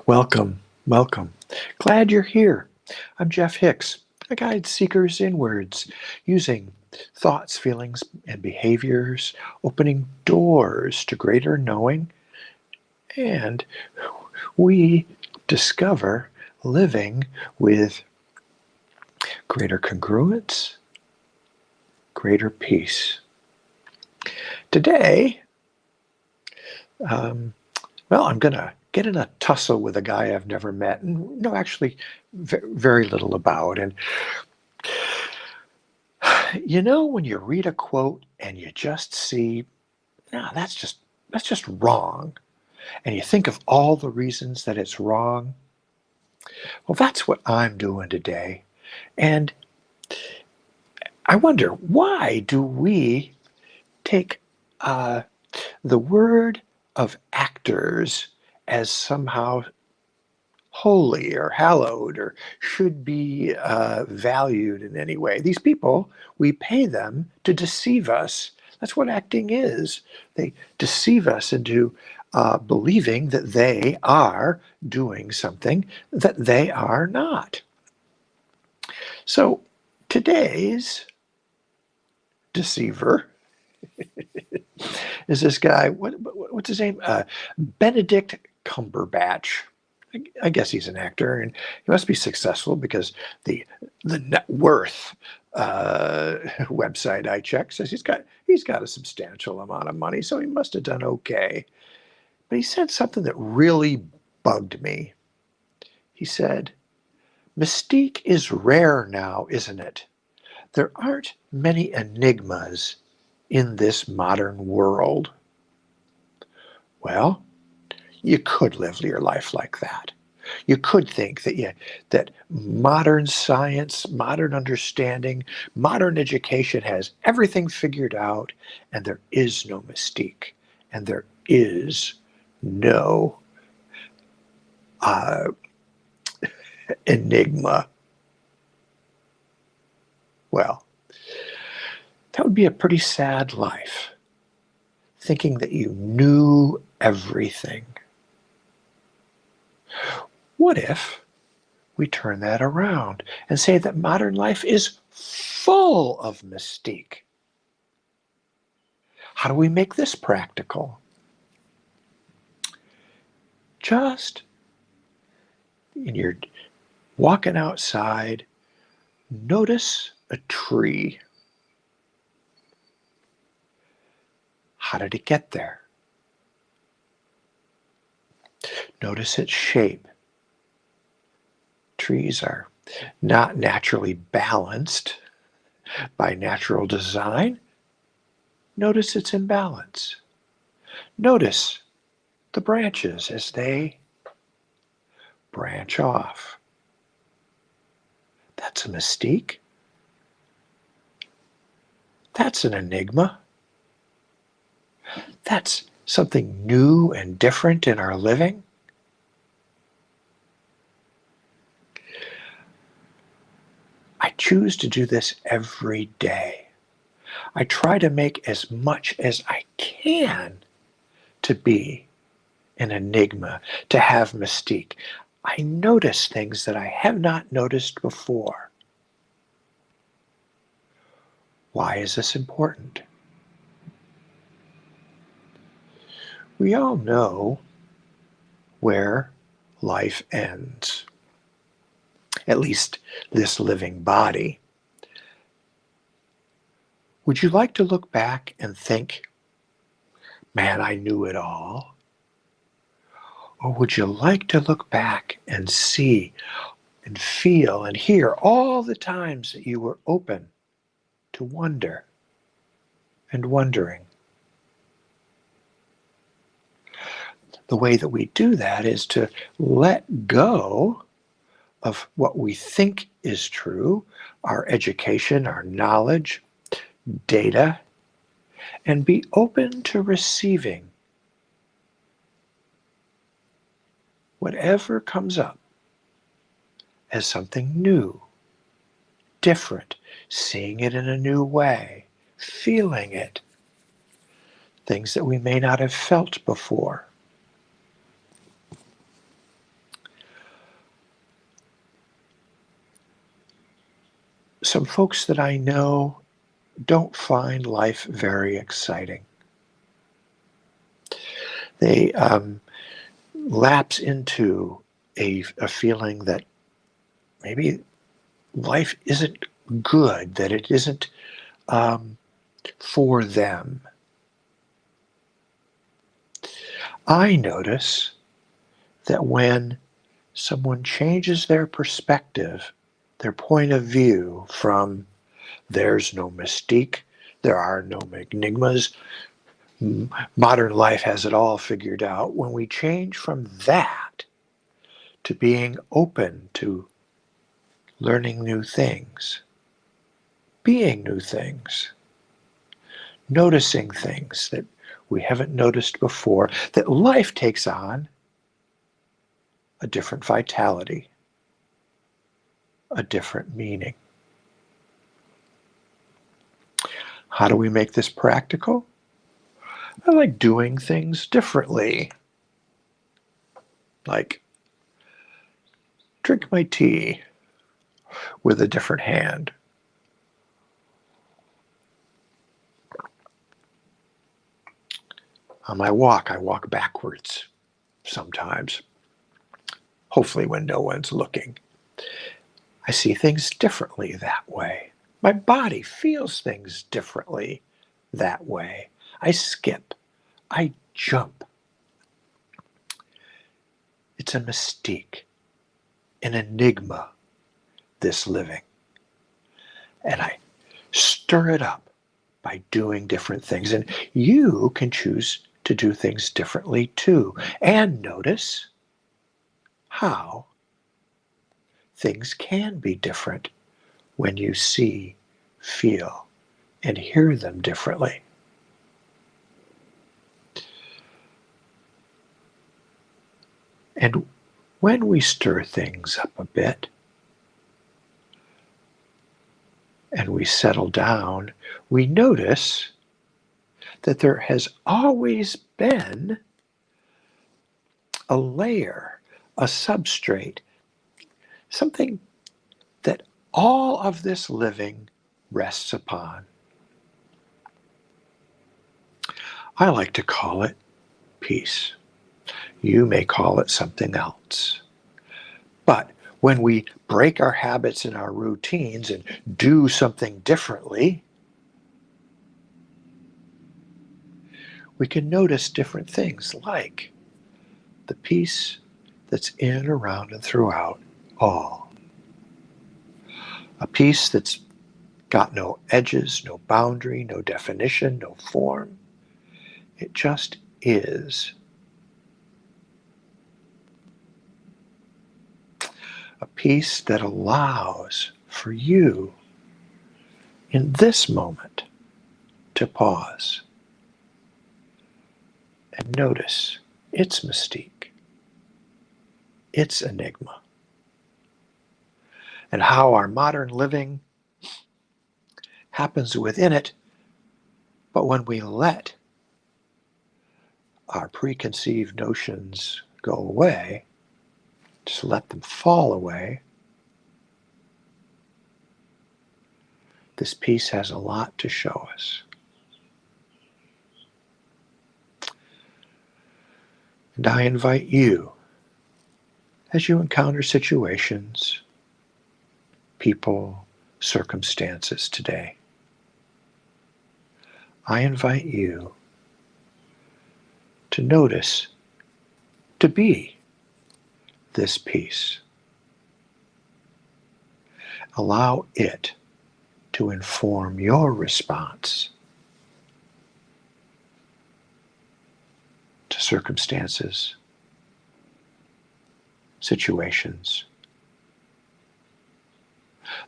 Welcome, welcome. Glad you're here. I'm Jeff Hicks. I guide seekers inwards using thoughts, feelings, and behaviors, opening doors to greater knowing, and we discover living with greater congruence, greater peace. Today, I'm going to get in a tussle with a guy I've never met and know actually very little about. And when you read a quote and you just see, no, that's just wrong, and you think of all the reasons that it's wrong. Well, that's what I'm doing today. And I wonder, why do we take the word of actors as somehow holy or hallowed or should be valued in any way? These people, we pay them to deceive us. That's what acting is. They deceive us into believing that they are doing something that they are not. So today's deceiver is this guy, what's his name? Benedict Cumberbatch. I guess he's an actor, and he must be successful because the net worth website I checked says he's got a substantial amount of money, so he must have done okay. But he said something that really bugged me. He said, "Mystique is rare now, isn't it? There aren't many enigmas in this modern world." Well, you could live your life like that. You could think that modern science, modern understanding, modern education has everything figured out, and there is no mystique, and there is no uh, enigma. Well, that would be a pretty sad life, thinking that you knew everything. What if we turn that around and say that modern life is full of mystique? How do we make this practical? Just when you're walking outside, notice a tree. How did it get there? Notice its shape. Trees are not naturally balanced by natural design. Notice its imbalance. Notice the branches as they branch off. That's a mystique. That's an enigma. That's something new and different in our living. I choose to do this every day. I try to make as much as I can to be an enigma, to have mystique. I notice things that I have not noticed before. Why is this important? We all know where life ends, at least this living body. Would you like to look back and think, man, I knew it all? Or would you like to look back and see and feel and hear all the times that you were open to wonder and wondering? The way that we do that is to let go of what we think is true, our education, our knowledge, data, and be open to receiving whatever comes up as something new, different, seeing it in a new way, feeling it, things that we may not have felt before. some folks that I know don't find life very exciting. They lapse into a feeling that maybe life isn't good, that it isn't for them. I notice that when someone changes their perspective, their point of view from there's no mystique, there are no enigmas, modern life has it all figured out, when we change from that to being open to learning new things, being new things, noticing things that we haven't noticed before, that life takes on a different vitality, a different meaning. How do we make this practical? I like doing things differently. Like drink my tea with a different hand. On my walk, I walk backwards sometimes, hopefully when no one's looking. I see things differently that way. My body feels things differently that way. I skip. I jump. It's a mystique, an enigma, this living. And I stir it up by doing different things. And you can choose to do things differently too. And notice how things can be different when you see, feel, and hear them differently. And when we stir things up a bit and we settle down, we notice that there has always been a layer, a substrate, something that all of this living rests upon. I like to call it peace. You may call it something else. But when we break our habits and our routines and do something differently, we can notice different things like the peace that's in, around, and throughout all. A peace that's got no edges, no boundary, no definition, no form. It just is. A peace that allows for you in this moment to pause and notice its mystique, its enigma, and how our modern living happens within it. But when we let our preconceived notions go away, just let them fall away, this piece has a lot to show us. And I invite you, as you encounter situations, people, circumstances today, I invite you to notice, to be this peace. Allow it to inform your response to circumstances, situations,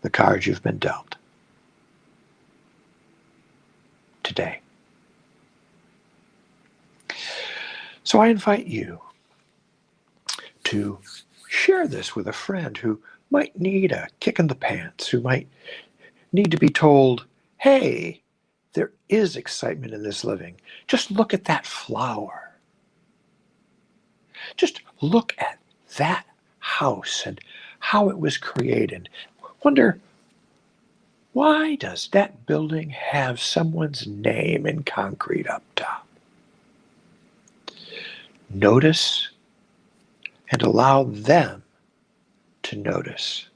the cards you've been dealt today. So I invite you to share this with a friend who might need a kick in the pants, who might need to be told, hey, there is excitement in this living. Just look at that flower. Just look at that house and how it was created. Wonder Why does that building have someone's name in concrete up top? Notice and allow them to notice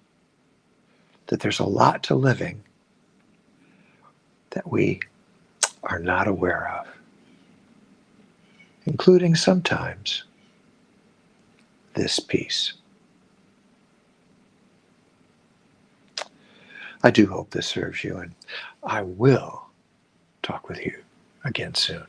that there's a lot to living that we are not aware of, including sometimes this piece. I do hope this serves you, and I will talk with you again soon.